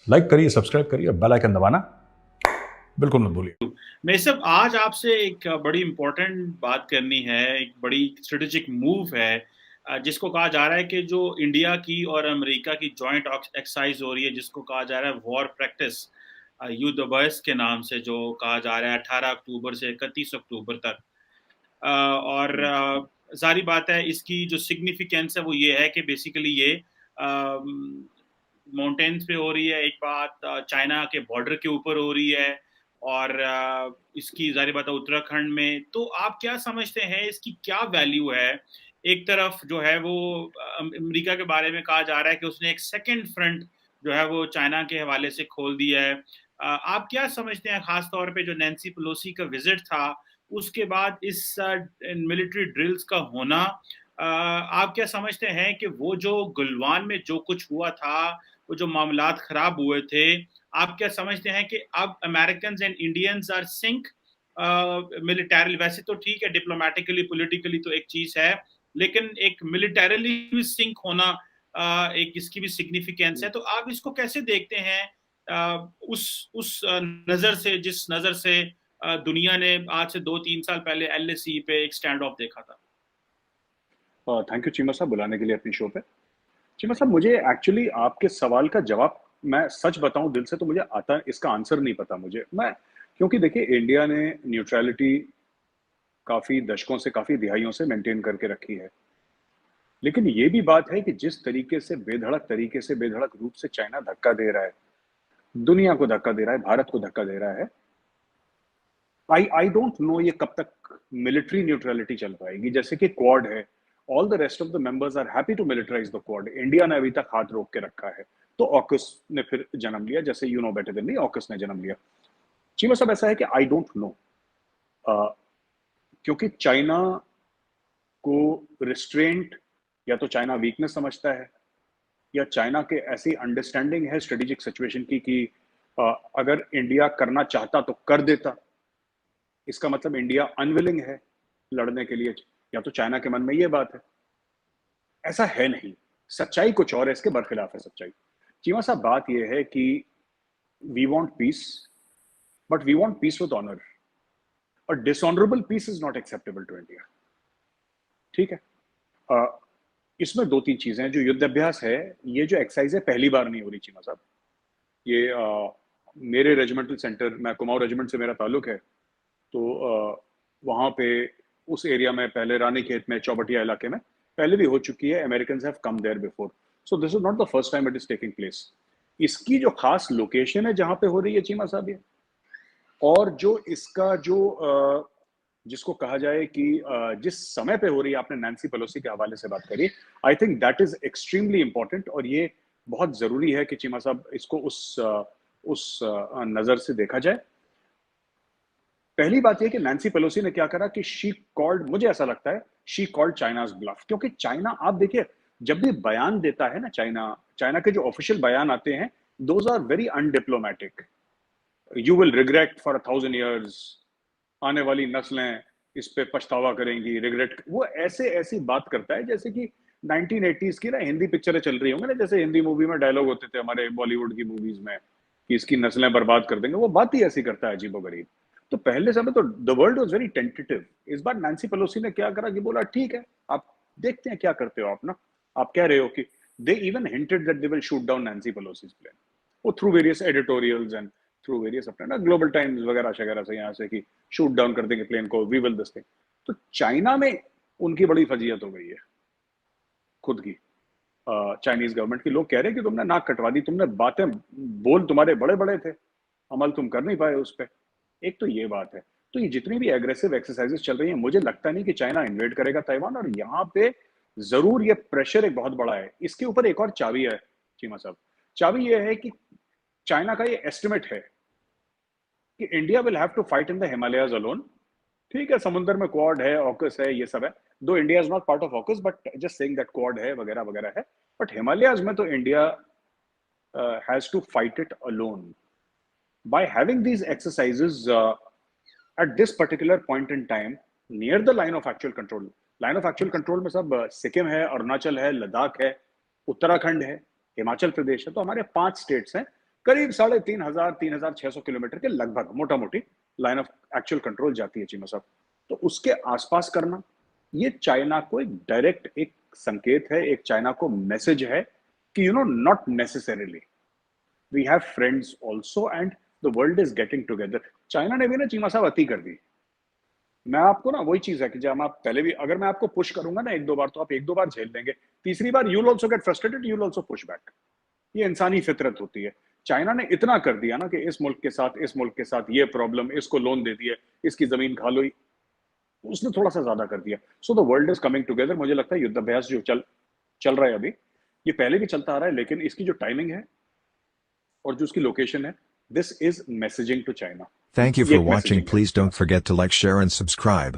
Like करिए, subscribe करिए, bell icon दबाना बिल्कुल मत भूलिए। मैं सब आज आपसे एक बड़ी इम्पोर्टेंट बात करनी है। एक बड़ी स्ट्रेटेजिक मूव है जिसको कहा जा रहा है कि जो इंडिया की और अमेरिका की जॉइंट एक्सरसाइज हो रही है, जिसको कहा जा रहा है वॉर प्रैक्टिस युद्ध अभ्यास के नाम से, जो कहा जा रहा है 18 अक्टूबर से 31 अक्टूबर तक। और सारी बात है, इसकी जो सिग्निफिकेंस है वो ये है कि बेसिकली ये माउंटेन्स पे हो रही है। एक बात चाइना के बॉर्डर के ऊपर हो रही है, और इसकी जारी बात है उत्तराखंड में। तो आप क्या समझते हैं, इसकी क्या वैल्यू है? एक तरफ जो है वो अमेरिका के बारे में कहा जा रहा है कि उसने एक सेकंड फ्रंट जो है वो चाइना के हवाले से खोल दिया है। आप क्या समझते हैं, खास तौर पे जो नैन्सी पेलोसी का विजिट था उसके बाद इस मिलिट्री ड्रिल्स का होना? आप क्या समझते हैं कि वो जो गलवान में जो कुछ हुआ था, वो जो मामलात खराब हुए थे, आप क्या समझते हैं कि अब American and Indians are sync military? वैसे तो ठीक है, डिप्लोमेटिकली पॉलिटिकली तो एक चीज है, लेकिन एक मिलिटरीली भी सिंक होना एक इसकी भी सिग्निफिकेंस है। तो आप इसको कैसे देखते हैं उस नजर से, जिस नजर से दुनिया ने आज से 2-3 साल पहले एलएसी पे एक स्टैंड ऑफ देखा था? थैंक यू चीमा साहब बुलाने के लिए अपनी शो पे। चीमा साहब, मुझे एक्चुअली आपके सवाल का जवाब, मैं सच बताऊं दिल से तो मुझे आता इसका आंसर नहीं पता मुझे। मैं क्योंकि देखिए, इंडिया ने न्यूट्रलिटी काफी दशकों से, काफी दिहाइयों से मेंटेन करके रखी है। लेकिन ये भी बात है कि जिस तरीके से बेधड़क रूप से चाइना धक्का दे रहा है, दुनिया को धक्का दे रहा है, भारत को धक्का दे रहा है, आई आई डोंट नो ये कब तक मिलिट्री न्यूट्रलिटी चल पाएगी। जैसे कि क्वाड है, all the rest of the members are happy to militarise the Quad, India ने अभी तक हाथ रोक के रखा है। तो ऑकस ने फिर जन्म लिया, जैसे you know better than me, AUKUS ने जन्म लिया। चीमा साहब, ऐसा है कि आई डोंट नो, क्योंकि चाइना को रिस्ट्रेंट, या तो चाइना वीकनेस समझता है, या चाइना के ऐसी अंडरस्टैंडिंग है स्ट्रेटेजिक सिचुएशन की कि अगर इंडिया करना चाहता तो कर देता। इसका मतलब इंडिया अनविलिंग है लड़ने के लिए, या तो चाइना के मन में ये बात है। ऐसा है नहीं, सच्चाई कुछ और है, इसके बरखिलाफ है सच्चाई। चीमा साहब, बात यह है कि we want peace, but we want peace with honour, और dishonourable peace is not acceptable to India. ठीक है। इसमें दो तीन चीजें हैं। जो युद्ध अभ्यास है, ये जो एक्सरसाइज है, पहली बार नहीं हो रही चीमा साहब। ये मेरे रेजिमेंटल सेंटर, मैं कुमाऊं रेजिमेंट से मेरा ताल्लुक है, तो वहां पे उस एरिया में पहले रानी खेत में, चौबटिया इलाके में पहले भी हो चुकी है। American have come there before, so this is not the first time it is taking place. इसकी जो खास लोकेशन है जहां पे हो रही है चीमा साहब ये, और जो इसका जो जिसको कहा जाए कि जिस समय पे हो रही है, आपने नैन्सी पेलोसी के हवाले से बात करी, I think that is extremely important. और ये बहुत जरूरी है कि चीमा साहब इसको उस नजर से देखा जाए। पहली बात यह कि नैन्सी पेलोसी ने क्या करा कि शी कॉल्ड, मुझे ऐसा लगता है शी कॉल्ड चाइनाज ब्लफ। क्योंकि चाइना, आप देखिए, जब भी बयान देता है ना चाइना, चाइना के जो ऑफिशियल बयान आते हैं, those are very undiplomatic. You will regret for 1,000 years, आने वाली नस्लें इस पे पछतावा करेंगी, रिग्रेट। वो ऐसे ऐसी बात करता है जैसे कि 1980s की ना हिंदी पिक्चरें चल रही होंगी ना, जैसे हिंदी मूवी में डायलॉग होते थे हमारे बॉलीवुड की मूवीज में कि इसकी नस्लें बर्बाद कर देंगे। वो बात ही ऐसी करता है, अजीबोगरीब। तो पहले समय तो the world was very tentative. इस बार नैन्सी पेलोसी ने क्या करा कि बोला ठीक है, आप देखते हैं क्या करते हो आप ना। आप कह रहे हो कि they even hinted that they will shoot down Nancy Pelosi's plane, वो through various editorials and through various अपने ना ग्लोबल टाइम्स वगैरह शगैरह से, यहाँ से कि शूट डाउन कर देंगे प्लेन को, वी विल दिस थिंग। तो चाइना में उनकी बड़ी फजीयत हो गई है खुद की। चाइनीज गवर्नमेंट के लोग कह रहे हैं कि तुमने नाक कटवा दी, तुमने बातें, बोल तुम्हारे बड़े बड़े थे, अमल तुम कर नहीं पाए उस पर। एक तो ये बात है। तो ये जितनी भी एग्रेसिव एक्सरसाइजेस चल रही हैं, मुझे लगता नहीं कि चाइना इन्वेड करेगा ताइवान। और यहाँ पे जरूर ये प्रेशर एक बहुत बड़ा है। इसके ऊपर एक और चाबी है चीमा साहब। चाबी ये है कि चाइना का ये एस्टिमेट है कि India will have to fight in the Himalayas alone. ठीक है, समुद्र में क्वाड है, ऑकस है, ये सब है। Though India is not part of AUKUS, but just saying that Quad है वगैरह वगैरह है। बट हिमालयाज में तो India has to fight it alone. By having these exercises at this particular point in time near the line of actual control, line of actual control में सब सिक्किम है, अरुणाचल है, लद्दाख है, उत्तराखंड है, हिमाचल प्रदेश है। तो हमारे 5 स्टेट्स हैं करीब 3,500 किलोमीटर के लगभग मोटा मोटी लाइन ऑफ एक्चुअल कंट्रोल जाती है चीमा साहब। तो उसके आसपास करना, ये चाइना को एक डायरेक्ट एक संकेत है, एक चाइना को मैसेज है कि not necessarily we have friends also and the world is getting together. China ने भी ना चीमा साहब अति कर दी। मैं आपको ना वही चीज है कि जब आप पहले भी अगर मैं आपको पुश करूंगा ना एक दो बार, तो आप एक दो बार झेल लेंगे, तीसरी बार you will also get frustrated, you will also push back. ये इंसानी फितरत होती है। चाइना ने इतना कर दिया ना कि इस मुल्क के साथ ये प्रॉब्लम, इसको लोन दे दिए, इसकी जमीन खा लो, उसने थोड़ा सा ज्यादा कर दिया। So the world is coming together. मुझे लगता है युद्धाभ्यास जो चल रहा है अभी, ये पहले भी चलता आ रहा है, लेकिन इसकी जो टाइमिंग है और जो उसकी लोकेशन है, this is messaging to China. Thank you ये for एक watching. मैसेजिंग है। Please don't forget to like, share and subscribe.